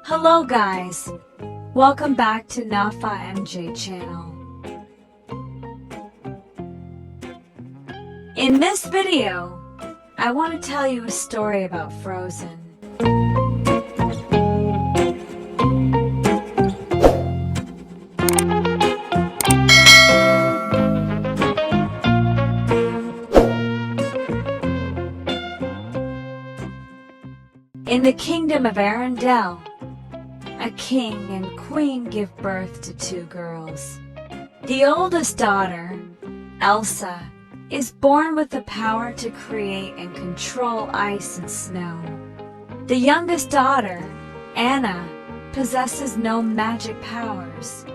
Hello guys, welcome back to Nafa MJ channel. In this video, I want to tell you a story about Frozen. In the kingdom of Arendelle, a king and queen give birth to two girls. The oldest daughter, Elsa, is born with the power to create and control ice and snow. The youngest daughter, Anna, possesses no magic powers.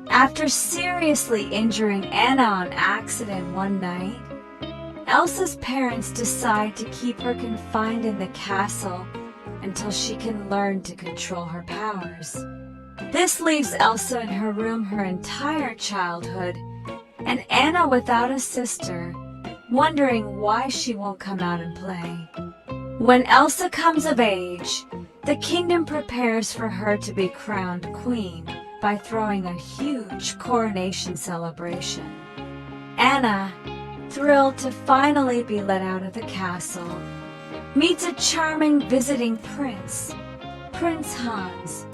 After seriously injuring Anna on accident one night, Elsa's parents decide to keep her confined in the castle until she can learn to control her powers. This leaves Elsa in her room her entire childhood, and Anna without a sister, wondering why she won't come out and play. When Elsa comes of age, the kingdom prepares for her to be crowned queen by throwing a huge coronation celebration. Anna, thrilled to finally be let out of the castle, meets a charming visiting prince, Prince Hans,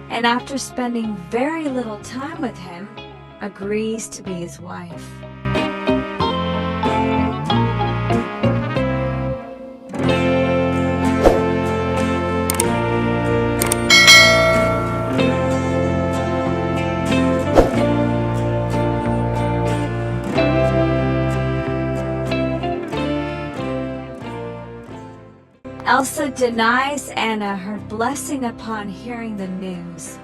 and after spending very little time with him, agrees to be his wife. Elsa denies Anna her blessing upon hearing the news,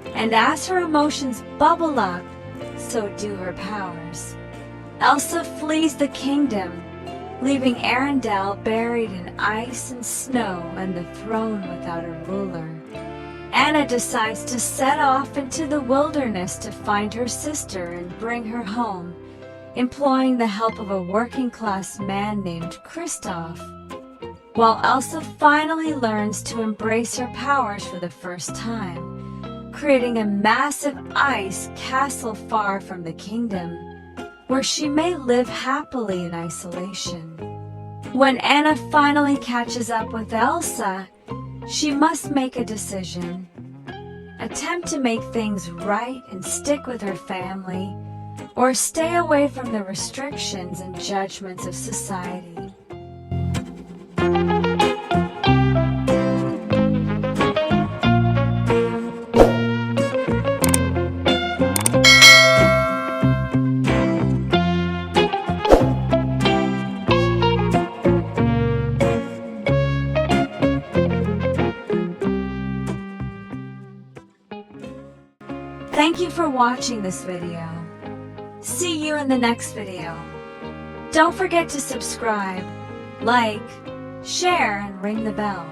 and as her emotions bubble up, so do her powers. Elsa flees the kingdom, leaving Arendelle buried in ice and snow and the throne without a ruler. Anna decides to set off into the wilderness to find her sister and bring her home, employing the help of a working-class man named Kristoff. While Elsa finally learns to embrace her powers for the first time, creating a massive ice castle far from the kingdom, where she may live happily in isolation. When Anna finally catches up with Elsa, she must make a decision: attempt to make things right and stick with her family, or stay away from the restrictions and judgments of society. Thank you for watching this video. See you in the next video. Don't forget to subscribe, like, share, and ring the bell.